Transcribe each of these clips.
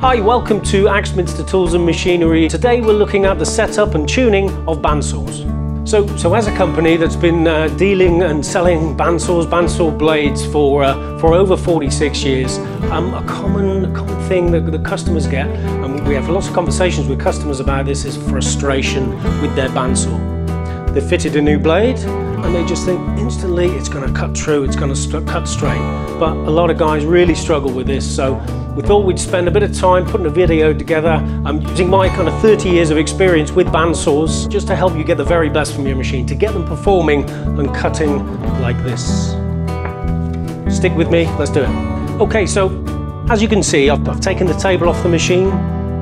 Hi, welcome to Axminster Tools and Machinery. Today we're looking at the setup and tuning of bandsaws. So as a company that's been dealing and selling bandsaw blades for over 46 years, a common thing that the customers get, and we have lots of conversations with customers about this, is frustration with their bandsaw. They've fitted a new blade and they just think instantly it's going to cut through, it's going to cut straight. But a lot of guys really struggle with this, so we thought we'd spend a bit of time putting a video together. I'm using my kind of 30 years of experience with bandsaws just to help you get the very best from your machine, to get them performing and cutting like this. Stick with me, let's do it. Okay, so as you can see, I've taken the table off the machine.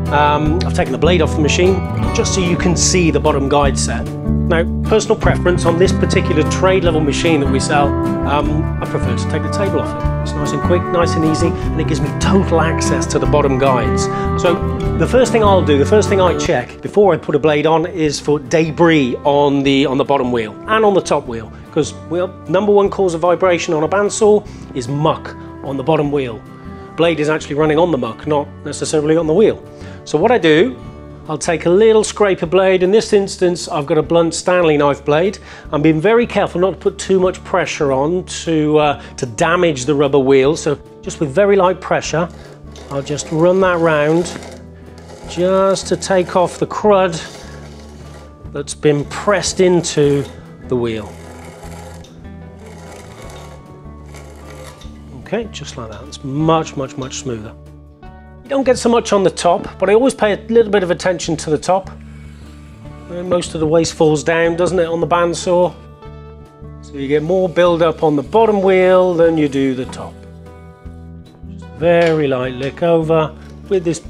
I've taken the blade off the machine just so you can see the bottom guide set. Now, personal preference on this particular trade level machine that we sell, I prefer to take the table off it. It's nice and quick, nice and easy, and it gives me total access to the bottom guides. So the first thing I'll do, the first thing I check before I put a blade on is for debris on the bottom wheel and on the top wheel, because number one cause of vibration on a bandsaw is muck on the bottom wheel. Blade is actually running on the muck, not necessarily on the wheel. So what I do, I'll take a little scraper blade. In this instance, I've got a blunt Stanley knife blade. I'm being very careful not to put too much pressure on to damage the rubber wheel. So just with very light pressure, I'll just run that round just to take off the crud that's been pressed into the wheel. Okay, just like that. It's much smoother. You don't get so much on the top, but I always pay a little bit of attention to the top. Most of the waste falls down, doesn't it, on the bandsaw? So you get more build up on the bottom wheel than you do the top. Just very light lick over with this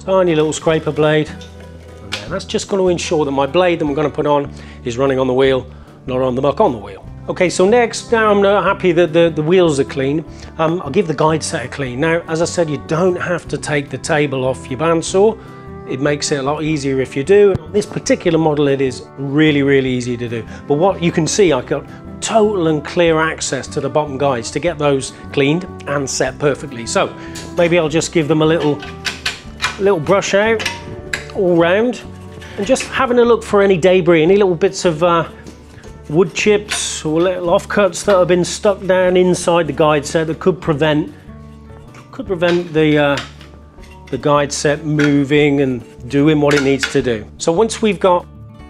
tiny little scraper blade. And then that's just going to ensure that my blade that I'm going to put on is running on the wheel, not on the muck on the wheel. Okay, so next, now I'm not happy that the wheels are clean, I'll give the guide set a clean. Now, as I said, you don't have to take the table off your bandsaw. It makes it a lot easier if you do. On this particular model, it is really easy to do. But what you can see, I've got total and clear access to the bottom guides to get those cleaned and set perfectly. So maybe I'll just give them a little brush out all round, and just having a look for any debris, any little bits of wood chips or little offcuts that have been stuck down inside the guide set that could prevent the guide set moving and doing what it needs to do. So once we've got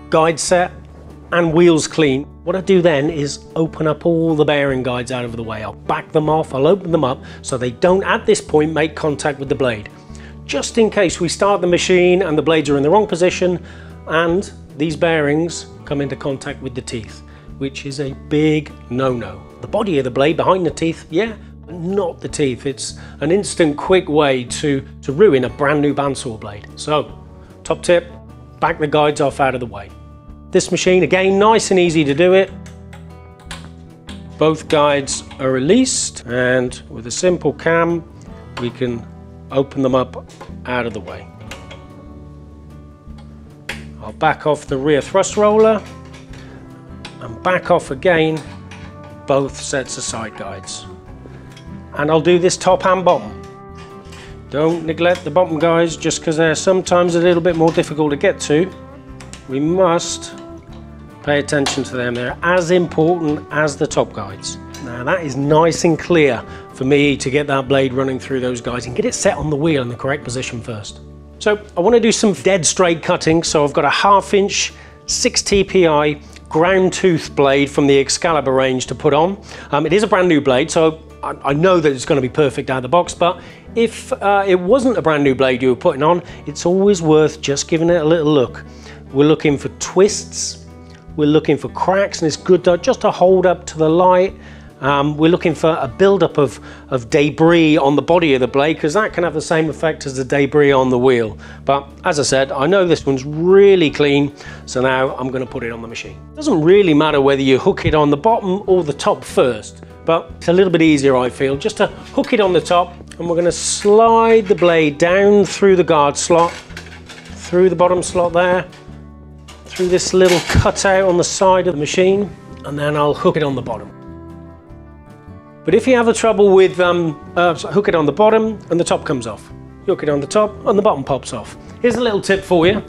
guide set and wheels clean, what I do then is open up all the bearing guides out of the way. I'll back them off, I'll open them up so they don't at this point make contact with the blade. Just in case we start the machine and the blades are in the wrong position and these bearings come into contact with the teeth, which is a big no-no. The body of the blade behind the teeth, yeah, but not the teeth. It's an instant, quick way to ruin a brand new bandsaw blade. So, top tip, back the guides off out of the way. This machine, again, nice and easy to do it. Both guides are released, and with a simple cam, we can open them up out of the way. I'll back off the rear thrust roller and back off again both sets of side guides. And I'll do this top and bottom. Don't neglect the bottom guides just because they're sometimes a little bit more difficult to get to. We must pay attention to them. They're as important as the top guides. Now that is nice and clear for me to get that blade running through those guides and get it set on the wheel in the correct position first. So I want to do some dead straight cutting, so I've got a 1/2 inch 6 TPI ground tooth blade from the Excalibur range to put on. It is a brand new blade, so I know that it's going to be perfect out of the box, but if it wasn't a brand new blade you were putting on, it's always worth just giving it a little look. We're looking for twists, we're looking for cracks, and it's good just to hold up to the light. We're looking for a build-up of debris on the body of the blade, because that can have the same effect as the debris on the wheel. But as I said, I know this one's really clean, so now I'm going to put it on the machine. It doesn't really matter whether you hook it on the bottom or the top first, but it's a little bit easier, I feel, just to hook it on the top, and we're going to slide the blade down through the guard slot, through the bottom slot there, through this little cutout on the side of the machine, and then I'll hook it on the bottom. But if you have a trouble with hook it on the bottom and the top comes off, you hook it on the top and the bottom pops off. Here's a little tip for you.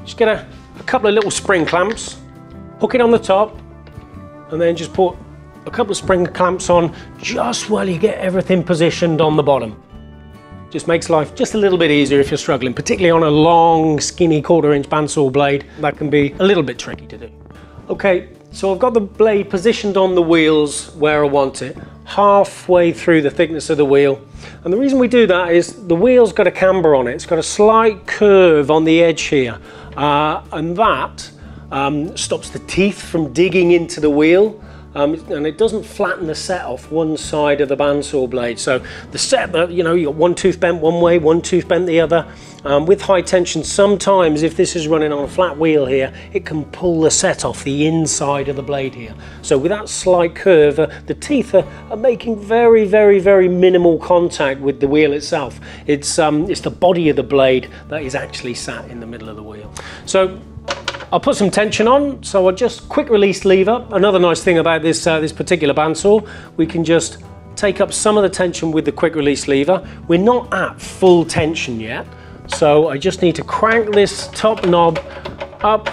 Just get a couple of little spring clamps, hook it on the top, and then just put a couple of spring clamps on just while you get everything positioned on the bottom. Just makes life just a little bit easier if you're struggling, particularly on a long, skinny 1/4 inch bandsaw blade. That can be a little bit tricky to do. Okay, so I've got the blade positioned on the wheels where I want it, halfway through the thickness of the wheel. And the reason we do that is the wheel's got a camber on it. It's got a slight curve on the edge here, and that stops the teeth from digging into the wheel. And it doesn't flatten the set off one side of the bandsaw blade. So the set that, you know, you got one tooth bent one way, one tooth bent the other. With high tension, sometimes if this is running on a flat wheel here, it can pull the set off the inside of the blade here. So with that slight curve, the teeth are making very, very, very minimal contact with the wheel itself. It's the body of the blade that is actually sat in the middle of the wheel. So I'll put some tension on, so I'll just quick release lever. Another nice thing about this particular bandsaw, we can just take up some of the tension with the quick release lever. We're not at full tension yet, so I just need to crank this top knob up.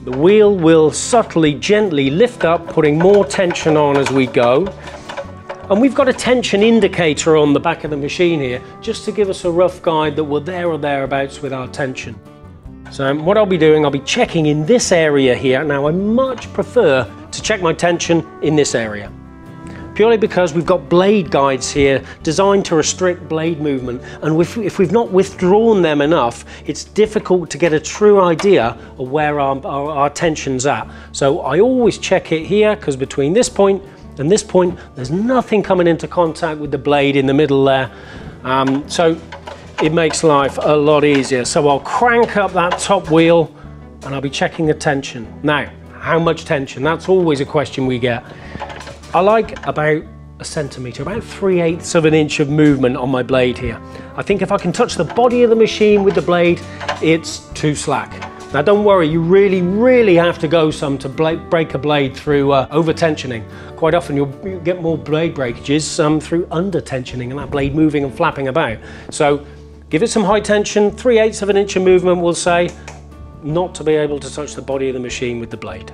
The wheel will subtly, gently lift up, putting more tension on as we go. And we've got a tension indicator on the back of the machine here, just to give us a rough guide that we're there or thereabouts with our tension. So what I'll be doing, I'll be checking in this area here. Now I much prefer to check my tension in this area, purely because we've got blade guides here designed to restrict blade movement, and if we've not withdrawn them enough, it's difficult to get a true idea of where our tension's at. So I always check it here, because between this point and this point there's nothing coming into contact with the blade in the middle there. So it makes life a lot easier. So I'll crank up that top wheel and I'll be checking the tension. Now, how much tension? That's always a question we get. I like about a centimetre, about 3/8 of an inch of movement on my blade here. I think if I can touch the body of the machine with the blade, it's too slack. Now don't worry, you really, really have to go some to break a blade through over-tensioning. Quite often you'll get more blade breakages through under-tensioning and that blade moving and flapping about. So give it some high tension, 3/8 of an inch of movement, we'll say, not to be able to touch the body of the machine with the blade.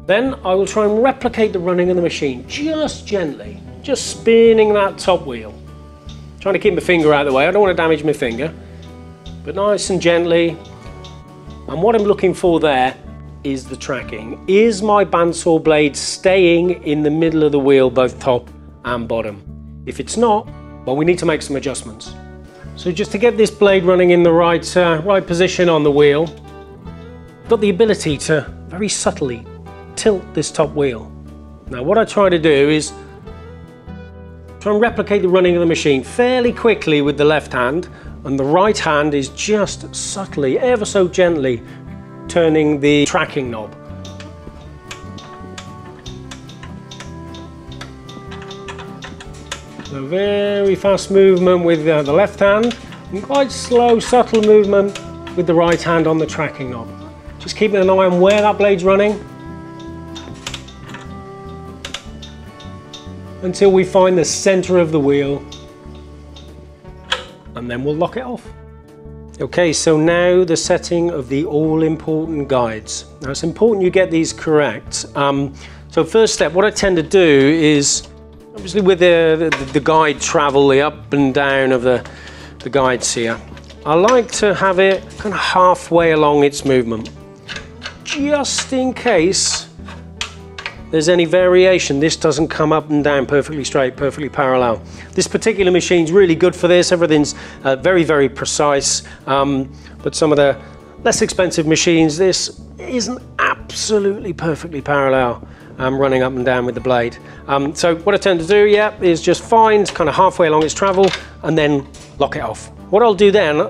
Then I will try and replicate the running of the machine, just gently, just spinning that top wheel. Trying to keep my finger out of the way, I don't want to damage my finger, but nice and gently. And what I'm looking for there is the tracking. Is my bandsaw blade staying in the middle of the wheel, both top and bottom? If it's not, well, we need to make some adjustments. So just to get this blade running in the right position on the wheel, I've got the ability to very subtly tilt this top wheel. Now what I try to do is try and replicate the running of the machine fairly quickly with the left hand, and the right hand is just subtly, ever so gently, turning the tracking knob. So very fast movement with the left hand, and quite slow, subtle movement with the right hand on the tracking knob. Just keeping an eye on where that blade's running until we find the center of the wheel, and then we'll lock it off. Okay, so now the setting of the all-important guides. Now it's important you get these correct. So first step, what I tend to do is, obviously with the guide travel, the up and down of the guides here, I like to have it kind of halfway along its movement, just in case there's any variation. This doesn't come up and down perfectly straight, perfectly parallel. This particular machine's really good for this. Everything's very, very precise. But some of the less expensive machines, this isn't absolutely perfectly parallel, running up and down with the blade. So what I tend to do, is just find kind of halfway along its travel and then lock it off. What I'll do then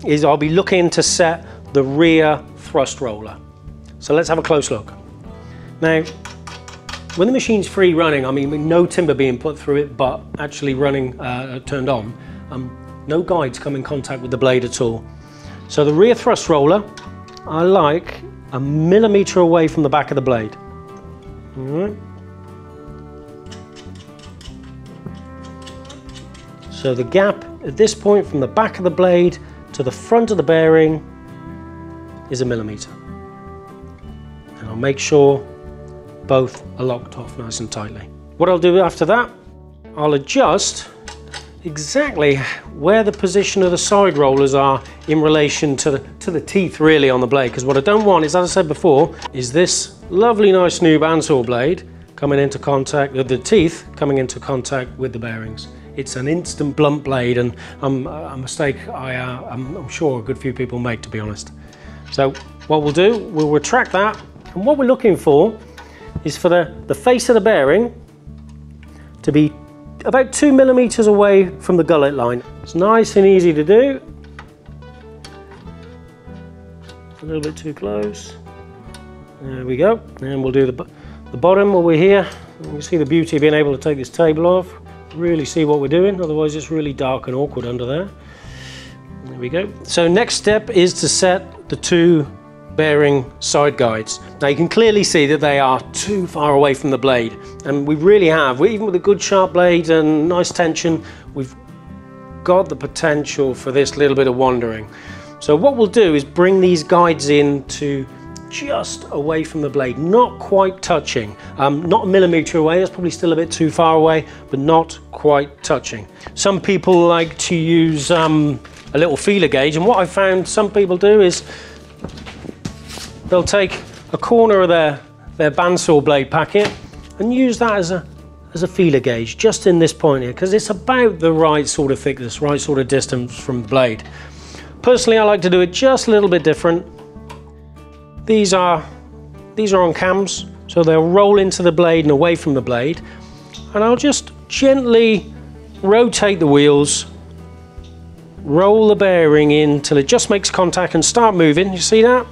is I'll be looking to set the rear thrust roller. So let's have a close look. Now, when the machine's free running, I mean no timber being put through it, but actually running turned on, no guides come in contact with the blade at all. So the rear thrust roller, I like 1 millimetre away from the back of the blade. All right. So the gap at this point from the back of the blade to the front of the bearing is 1 millimeter. And I'll make sure both are locked off nice and tightly. What I'll do after that, I'll adjust exactly where the position of the side rollers are in relation to the teeth really on the blade, because what I don't want is, as I said before, is this lovely nice new bandsaw blade coming into contact with the teeth, coming into contact with the bearings. It's an instant blunt blade, and a mistake I'm sure a good few people make, to be honest. So what we'll do, we'll retract that, and what we're looking for is for the face of the bearing to be about 2 millimeters away from the gullet line. It's nice and easy to do. A little bit too close. There we go. And we'll do the bottom over here. You can see the beauty of being able to take this table off. Really see what we're doing. Otherwise it's really dark and awkward under there. There we go. So next step is to set the 2 bearing side guides. Now you can clearly see that they are too far away from the blade, and we really have, even with a good sharp blade and nice tension, we've got the potential for this little bit of wandering. So what we'll do is bring these guides in to just away from the blade, not quite touching, not 1 millimeter away, that's probably still a bit too far away, but not quite touching. Some people like to use a little feeler gauge, and what I found some people do is they'll take a corner of their bandsaw blade packet and use that as a feeler gauge just in this point here, because it's about the right sort of thickness, right sort of distance from the blade. Personally, I like to do it just a little bit different. These are on cams, so they'll roll into the blade and away from the blade, and I'll just gently rotate the wheels, roll the bearing in till it just makes contact and start moving. You see that?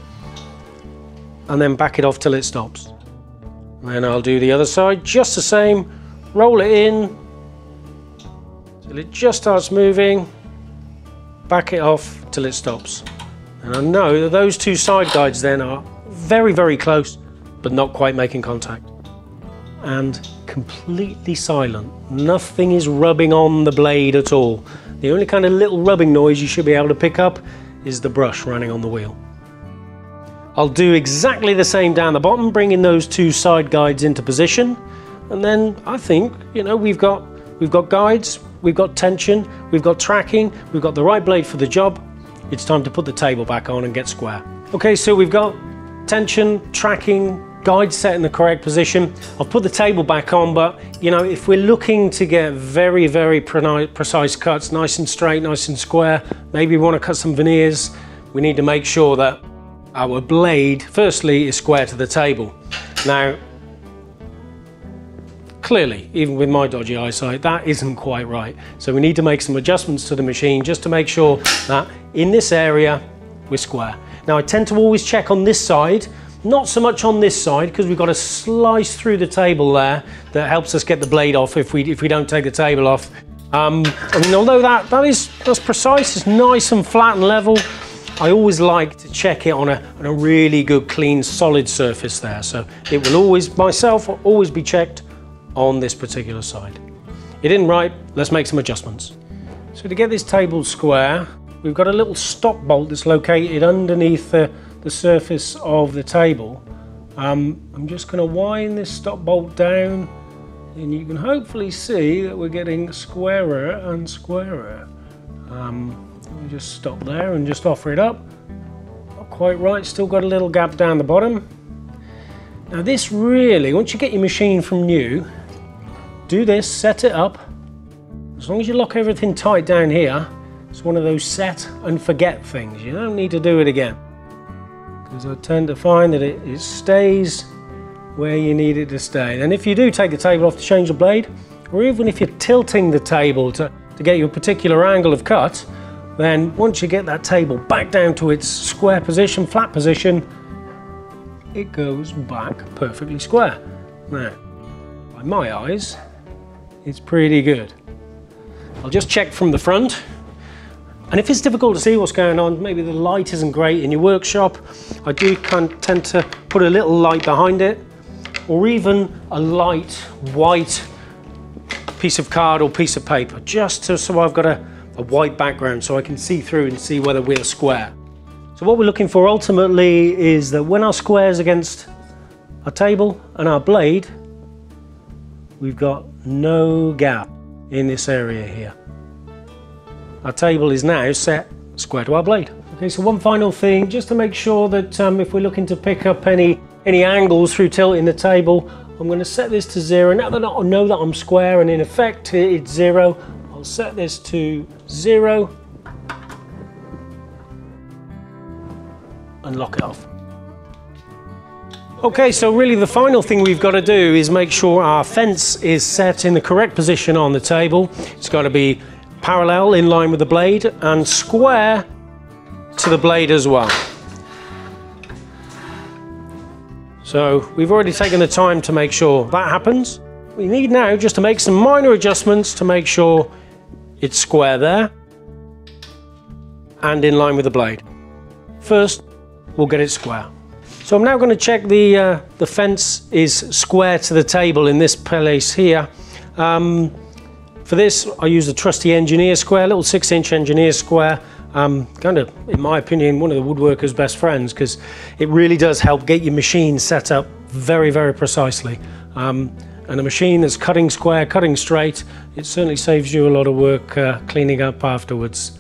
And then back it off till it stops. Then I'll do the other side, just the same, roll it in till it just starts moving, back it off till it stops. And I know that those 2 side guides then are very, very close, but not quite making contact. And completely silent. Nothing is rubbing on the blade at all. The only kind of little rubbing noise you should be able to pick up is the brush running on the wheel. I'll do exactly the same down the bottom, bringing those 2 side guides into position, and then I think, you know, we've got guides, we've got tension, we've got tracking, we've got the right blade for the job. It's time to put the table back on and get square. Okay, so we've got tension, tracking, guides set in the correct position. I'll put the table back on, but you know, if we're looking to get very, very precise cuts, nice and straight, nice and square, maybe we want to cut some veneers, we need to make sure that our blade, firstly, is square to the table. Now, clearly, even with my dodgy eyesight, that isn't quite right. So we need to make some adjustments to the machine just to make sure that in this area, we're square. Now, I tend to always check on this side, not so much on this side, because we've got a slice through the table there that helps us get the blade off if we don't take the table off. I mean, although that's precise, it's nice and flat and level, I always like to check it on a really good, clean, solid surface there. So it will always, myself, will always be checked on this particular side. It isn't right, let's make some adjustments. So to get this table square, we've got a little stop bolt that's located underneath the surface of the table. I'm just going to wind this stop bolt down, and you can hopefully see that we're getting squarer and squarer. Let me just stop there and just offer it up. Not quite right, still got a little gap down the bottom. Now this really, once you get your machine from new, do this, set it up. As long as you lock everything tight down here, it's one of those set and forget things. You don't need to do it again. Because I tend to find that it stays where you need it to stay. And if you do take the table off to change the blade, or even if you're tilting the table to get you a particular angle of cut, then once you get that table back down to its square position, flat position, it goes back perfectly square. Now, by my eyes, it's pretty good. I'll just check from the front. And if it's difficult to see what's going on, maybe the light isn't great in your workshop, I do tend to put a little light behind it, or even a light white piece of card or piece of paper, just so I've got a white background so I can see through and see whether we're square. So what we're looking for ultimately is that when our square's against our table and our blade, we've got no gap in this area here. Our table is now set square to our blade. Okay, so one final thing, just to make sure that if we're looking to pick up any angles through tilting the table, I'm going to set this to 0. Now that I know that I'm square and in effect it's 0, I'll set this to 0 and lock it off. Okay, so really the final thing we've got to do is make sure our fence is set in the correct position on the table. It's got to be parallel in line with the blade and square to the blade as well. So we've already taken the time to make sure that happens. We need now just to make some minor adjustments to make sure it's square there and in line with the blade. First, we'll get it square. So I'm now going to check the fence is square to the table in this place here. For this, I use the trusty engineer square, little 6-inch engineer square. Kind of, in my opinion, one of the woodworker's best friends, because it really does help get your machine set up very, very precisely. And a machine that's cutting square, cutting straight, it certainly saves you a lot of work cleaning up afterwards.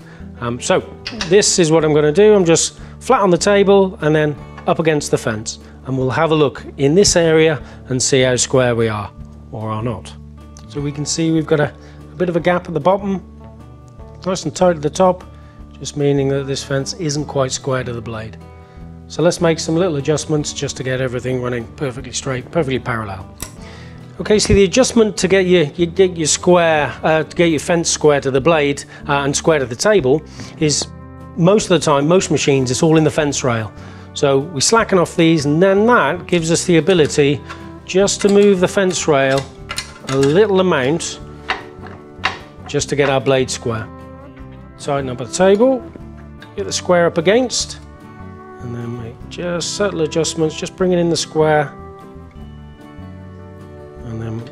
So this is what I'm going to do. I'm just flat on the table and then up against the fence, and we'll have a look in this area and see how square we are or are not. So we can see we've got a bit of a gap at the bottom, nice and tight at the top, just meaning that this fence isn't quite square to the blade. So let's make some little adjustments just to get everything running perfectly straight, perfectly parallel. Okay, so the adjustment to get your square, to get your fence square to the blade and square to the table is, most of the time, most machines, it's all in the fence rail. So we slacken off these, and then that gives us the ability just to move the fence rail a little amount just to get our blade square. Tighten up the table, get the square up against, and then make just subtle adjustments, just bringing in the square, and then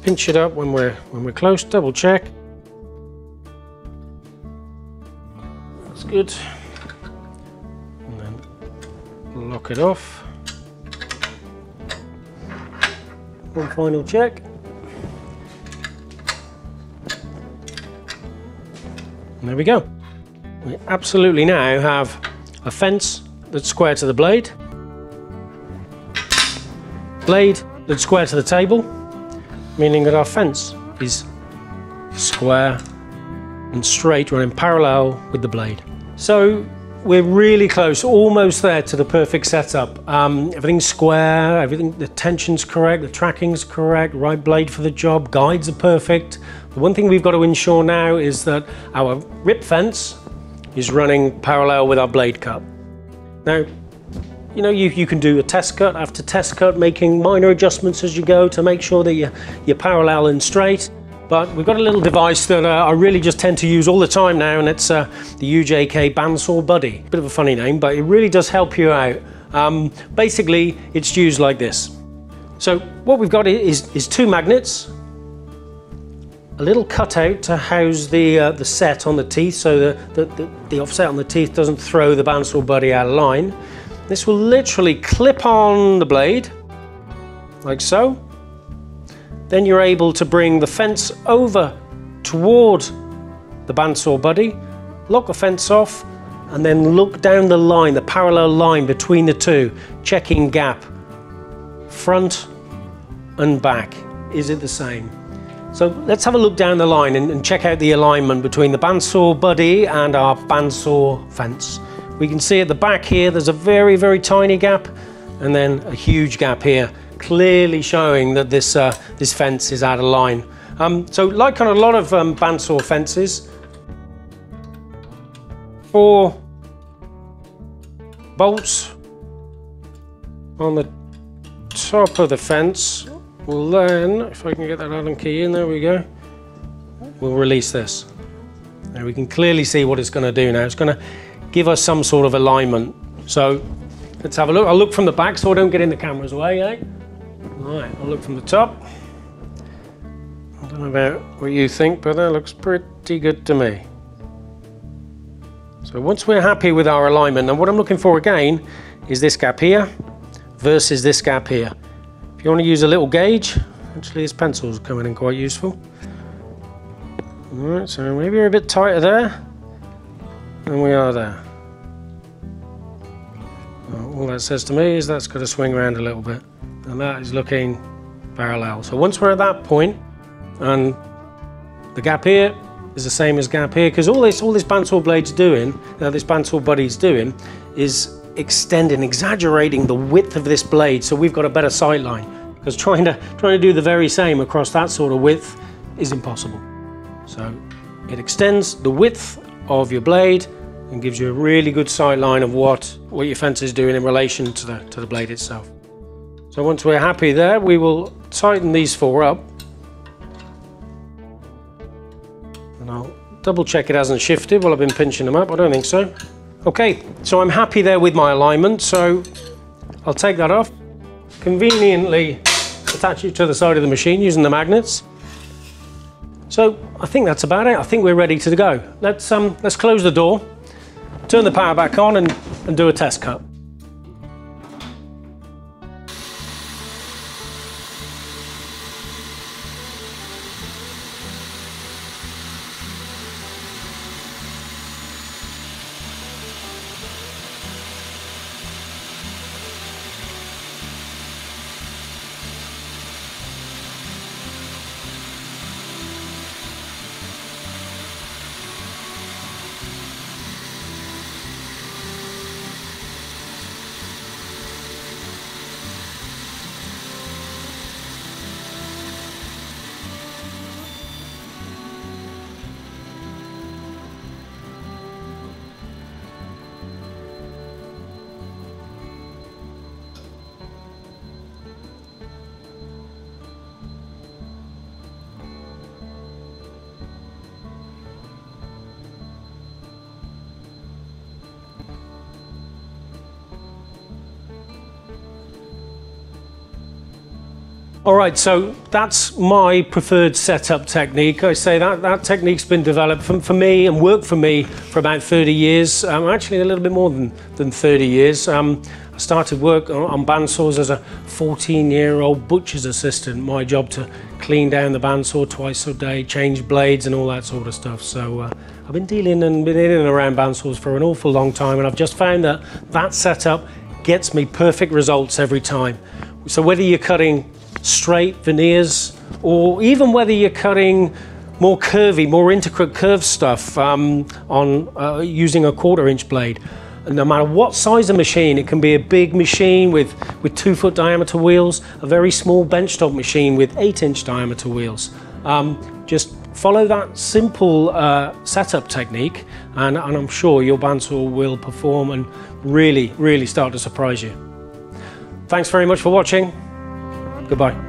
pinch it up when we're close, double check. That's good. And then lock it off. One final check. And there we go. We absolutely now have a fence that's square to the blade, blade that's square to the table, meaning that our fence is square and straight, running parallel with the blade. So we're really close, almost there to the perfect setup. Everything's square, the tension's correct, the tracking's correct, right blade for the job, guides are perfect. The one thing we've got to ensure now is that our rip fence is running parallel with our blade cut. Now, you know, you can do a test cut after test cut, making minor adjustments as you go to make sure that you're parallel and straight. But we've got a little device that I really just tend to use all the time now, and it's the UJK bandsaw buddy. Bit of a funny name, but it really does help you out. Basically, it's used like this. So what we've got is two magnets, a little cutout to house the set on the teeth, so the offset on the teeth doesn't throw the bandsaw buddy out of line. This will literally clip on the blade, like so. Then you're able to bring the fence over toward the bandsaw buddy, lock the fence off, and then look down the line, the parallel line between the two, checking gap, front and back. Is it the same? So let's have a look down the line and check out the alignment between the bandsaw buddy and our bandsaw fence. We can see at the back here, there's a very, very tiny gap, and then a huge gap here, clearly showing that this fence is out of line. So like on a lot of bandsaw fences, 4 bolts on the top of the fence will then, if I can get that Allen key in, there we go, we'll release this. Now we can clearly see what it's going to do now. It's going to give us some sort of alignment. So let's have a look. I'll look from the back so I don't get in the camera's way, eh? Right, I'll look from the top. don't know about what you think, but that looks pretty good to me. So once we're happy with our alignment, and what I'm looking for again is this gap here versus this gap here. If you want to use a little gauge, actually this pencil's coming in quite useful. Alright, so maybe we're a bit tighter there than we are there. All that says to me is that's got to swing around a little bit, and that is looking parallel. So once we're at that point, and the gap here is the same as gap here, because all this bandsaw blade's doing, this bandsaw body's doing, is extending, exaggerating the width of this blade, so we've got a better sight line. Because trying to do the very same across that sort of width is impossible. So it extends the width of your blade and gives you a really good sight line of what your fence is doing in relation to the blade itself. So once we're happy there, we will tighten these four up. And I'll double check it hasn't shifted while I've been pinching them up. I don't think so. Okay, so I'm happy there with my alignment, so I'll take that off. Conveniently attach it to the side of the machine using the magnets. So I think that's about it. I think we're ready to go. Let's close the door, turn the power back on and do a test cut. Alright, so that's my preferred setup technique. I say that technique's been developed for me and worked for me for about 30 years, actually a little bit more than 30 years. I started work on bandsaws as a 14-year-old butcher's assistant. My job to clean down the bandsaw twice a day, change blades and all that sort of stuff. So I've been dealing and been in and around bandsaws for an awful long time, and I've just found that setup gets me perfect results every time. So whether you're cutting straight veneers, or even whether you're cutting more curvy, more intricate curved stuff using a 1/4-inch blade, and no matter what size of machine, it can be a big machine with 2-foot diameter wheels, a very small benchtop machine with 8-inch diameter wheels. Just follow that simple setup technique, and I'm sure your bandsaw will perform and really start to surprise you. Thanks very much for watching. Goodbye.